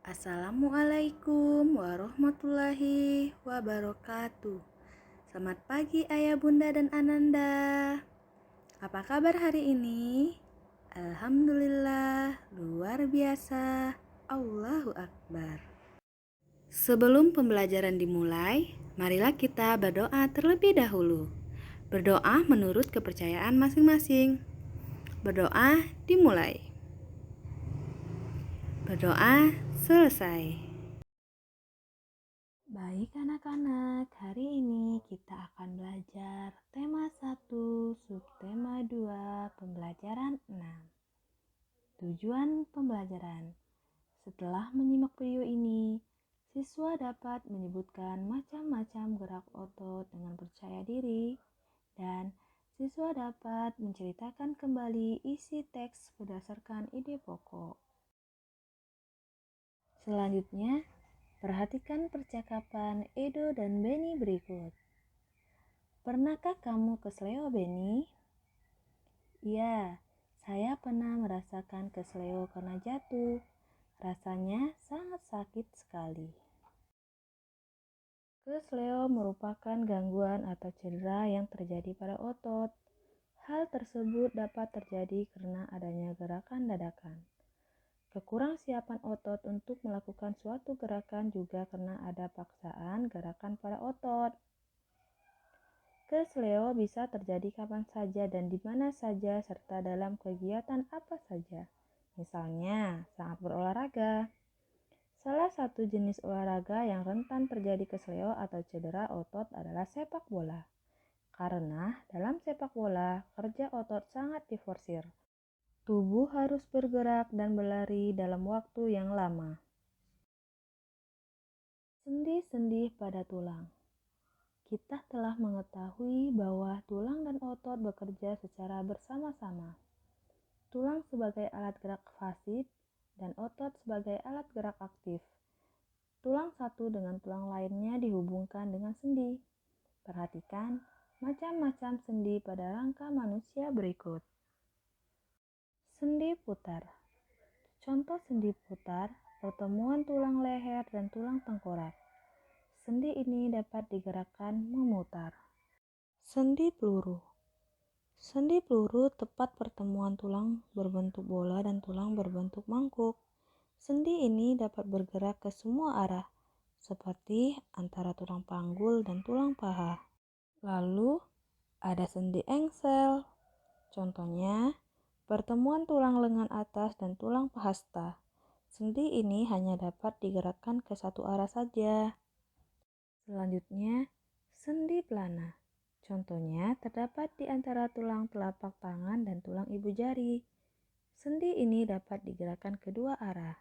Assalamualaikum warahmatullahi wabarakatuh. Selamat pagi Ayah, Bunda, dan Ananda. Apa kabar hari ini? Alhamdulillah, luar biasa. Allahu Akbar. Sebelum pembelajaran dimulai, marilah kita berdoa terlebih dahulu. Berdoa menurut kepercayaan masing-masing. Berdoa dimulai. Berdoa selesai. Baik anak-anak, hari ini kita akan belajar tema 1, subtema 2, pembelajaran 6. Tujuan pembelajaran. Setelah menyimak video ini, siswa dapat menyebutkan macam-macam gerak otot dengan percaya diri dan siswa dapat menceritakan kembali isi teks berdasarkan ide pokok. Selanjutnya, perhatikan percakapan Edo dan Benny berikut. Pernahkah kamu kesleo, Benny? Iya, saya pernah merasakan kesleo karena jatuh. Rasanya sangat sakit sekali. Kesleo merupakan gangguan atau cedera yang terjadi pada otot. Hal tersebut dapat terjadi karena adanya gerakan dadakan. Kekurangsiapan otot untuk melakukan suatu gerakan juga karena ada paksaan gerakan pada otot. Kesleo bisa terjadi kapan saja dan di mana saja serta dalam kegiatan apa saja. Misalnya, saat berolahraga. Salah satu jenis olahraga yang rentan terjadi kesleo atau cedera otot adalah sepak bola. Karena dalam sepak bola, kerja otot sangat diforsir. Tubuh harus bergerak dan berlari dalam waktu yang lama. Sendi-sendi pada tulang. Kita telah mengetahui bahwa tulang dan otot bekerja secara bersama-sama. Tulang sebagai alat gerak fasid dan otot sebagai alat gerak aktif. Tulang satu dengan tulang lainnya dihubungkan dengan sendi. Perhatikan macam-macam sendi pada rangka manusia berikut. Sendi putar. Contoh sendi putar, pertemuan tulang leher dan tulang tengkorak. Sendi ini dapat digerakkan memutar. Sendi peluru. Sendi peluru tepat pertemuan tulang berbentuk bola dan tulang berbentuk mangkuk. Sendi ini dapat bergerak ke semua arah, seperti antara tulang panggul dan tulang paha. Lalu, ada sendi engsel. Contohnya, pertemuan tulang lengan atas dan tulang pahasta. Sendi ini hanya dapat digerakkan ke satu arah saja. Selanjutnya, sendi pelana. Contohnya terdapat di antara tulang telapak tangan dan tulang ibu jari. Sendi ini dapat digerakkan kedua arah.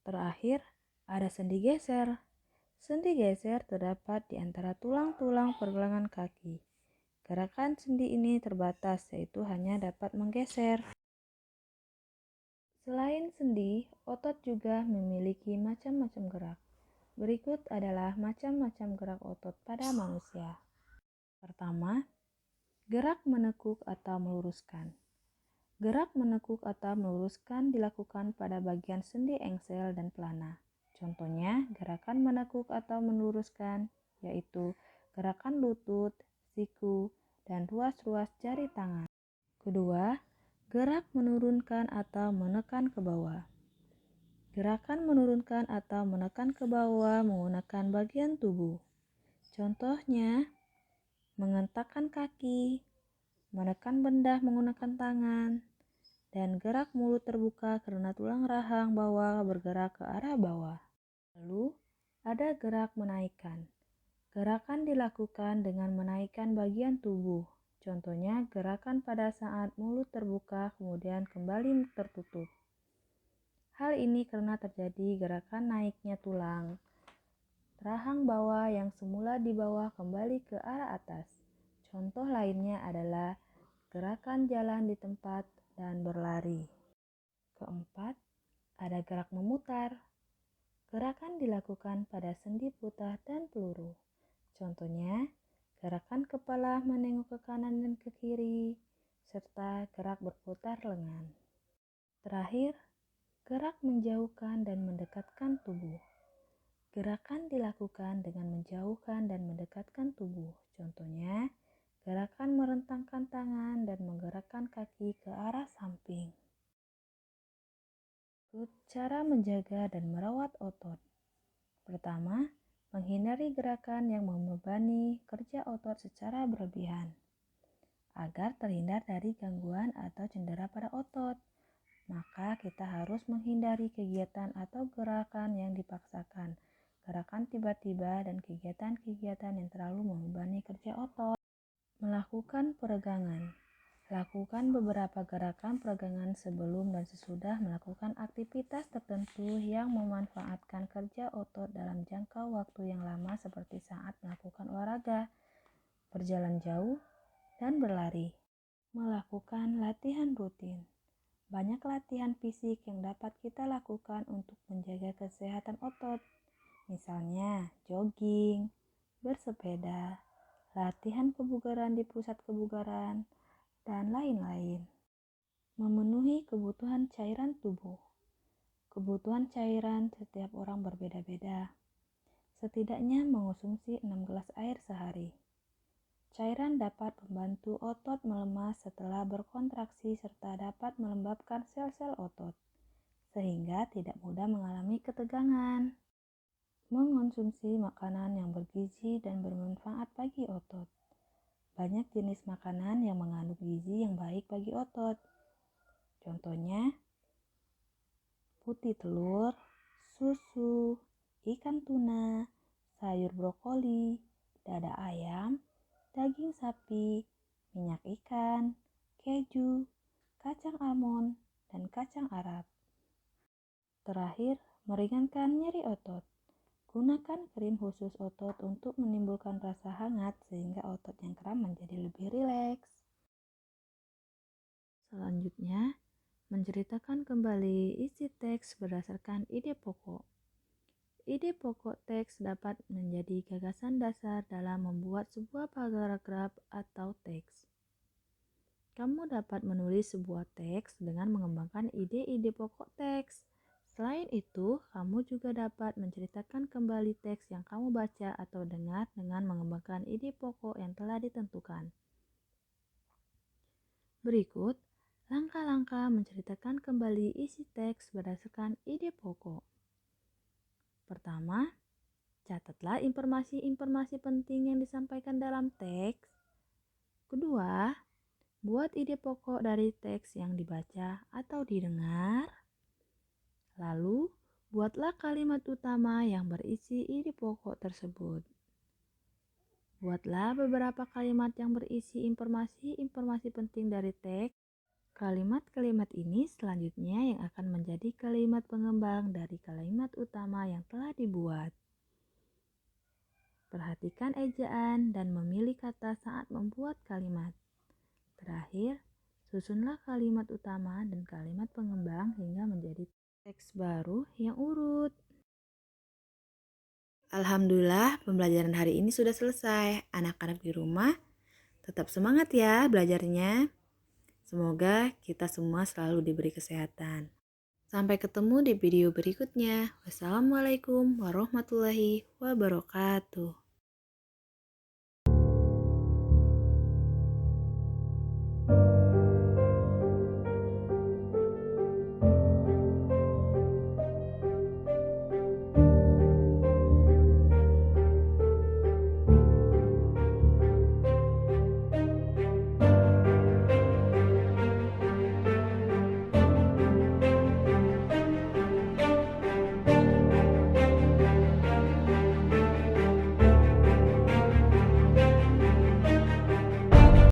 Terakhir, ada sendi geser. Sendi geser terdapat di antara tulang-tulang pergelangan kaki. Gerakan sendi ini terbatas, yaitu hanya dapat menggeser. Selain sendi, otot juga memiliki macam-macam gerak. Berikut adalah macam-macam gerak otot pada manusia. Pertama, gerak menekuk atau meluruskan. Gerak menekuk atau meluruskan dilakukan pada bagian sendi engsel dan pelana. Contohnya, gerakan menekuk atau meluruskan, yaitu gerakan lutut, siku, dan ruas-ruas jari tangan. Kedua, gerak menurunkan atau menekan ke bawah. Gerakan menurunkan atau menekan ke bawah menggunakan bagian tubuh. Contohnya, mengentakkan kaki, menekan benda menggunakan tangan, dan gerak mulut terbuka karena tulang rahang bawah bergerak ke arah bawah. Lalu, ada gerak menaikkan. Gerakan dilakukan dengan menaikkan bagian tubuh. Contohnya, gerakan pada saat mulut terbuka kemudian kembali tertutup. Hal ini karena terjadi gerakan naiknya tulang rahang bawah yang semula di bawah kembali ke arah atas. Contoh lainnya adalah gerakan jalan di tempat dan berlari. Keempat, ada gerak memutar. Gerakan dilakukan pada sendi putar dan peluru. Contohnya, gerakan kepala menengok ke kanan dan ke kiri, serta gerak berputar lengan. Terakhir, Gerak menjauhkan dan mendekatkan tubuh. Gerakan dilakukan dengan menjauhkan dan mendekatkan tubuh. Contohnya, gerakan merentangkan tangan dan menggerakkan kaki ke arah samping. Cara menjaga dan merawat otot. Pertama, menghindari gerakan yang membebani kerja otot secara berlebihan, agar terhindar dari gangguan atau cedera pada otot. Maka kita harus menghindari kegiatan atau gerakan yang dipaksakan, gerakan tiba-tiba dan kegiatan-kegiatan yang terlalu membebani kerja otot. Melakukan peregangan. Lakukan beberapa gerakan peregangan sebelum dan sesudah melakukan aktivitas tertentu yang memanfaatkan kerja otot dalam jangka waktu yang lama seperti saat melakukan olahraga, berjalan jauh, dan berlari. Melakukan latihan rutin. Banyak latihan fisik yang dapat kita lakukan untuk menjaga kesehatan otot. Misalnya jogging, bersepeda, latihan kebugaran di pusat kebugaran, dan lain-lain. Memenuhi kebutuhan cairan tubuh. Kebutuhan cairan setiap orang berbeda-beda. Setidaknya mengonsumsi 6 gelas air sehari. Cairan dapat membantu otot melemah setelah berkontraksi serta dapat melembabkan sel-sel otot, sehingga tidak mudah mengalami ketegangan. Mengonsumsi makanan yang bergizi dan bermanfaat bagi otot. Banyak jenis makanan yang mengandung gizi yang baik bagi otot. Contohnya, putih telur, susu, ikan tuna, sayur brokoli, dada ayam, daging sapi, minyak ikan, keju, kacang almond, dan kacang Arab. Terakhir, meringankan nyeri otot. Gunakan krim khusus otot untuk menimbulkan rasa hangat sehingga otot yang kram menjadi lebih rileks. Selanjutnya, menceritakan kembali isi teks berdasarkan ide pokok. Ide pokok teks dapat menjadi gagasan dasar dalam membuat sebuah paragraf atau teks. Kamu dapat menulis sebuah teks dengan mengembangkan ide-ide pokok teks. Selain itu, kamu juga dapat menceritakan kembali teks yang kamu baca atau dengar dengan mengembangkan ide pokok yang telah ditentukan. Berikut, langkah-langkah menceritakan kembali isi teks berdasarkan ide pokok. Pertama, catatlah informasi-informasi penting yang disampaikan dalam teks. Kedua, buat ide pokok dari teks yang dibaca atau didengar. Lalu, buatlah kalimat utama yang berisi ide pokok tersebut. Buatlah beberapa kalimat yang berisi informasi-informasi penting dari teks. Kalimat-kalimat ini selanjutnya yang akan menjadi kalimat pengembang dari kalimat utama yang telah dibuat. Perhatikan ejaan dan memilih kata saat membuat kalimat. Terakhir, susunlah kalimat utama dan kalimat pengembang hingga menjadi teks baru yang urut. Alhamdulillah, pembelajaran hari ini sudah selesai. Anak-anak di rumah, tetap semangat ya belajarnya. Semoga kita semua selalu diberi kesehatan. Sampai ketemu di video berikutnya. Wassalamualaikum warahmatullahi wabarakatuh.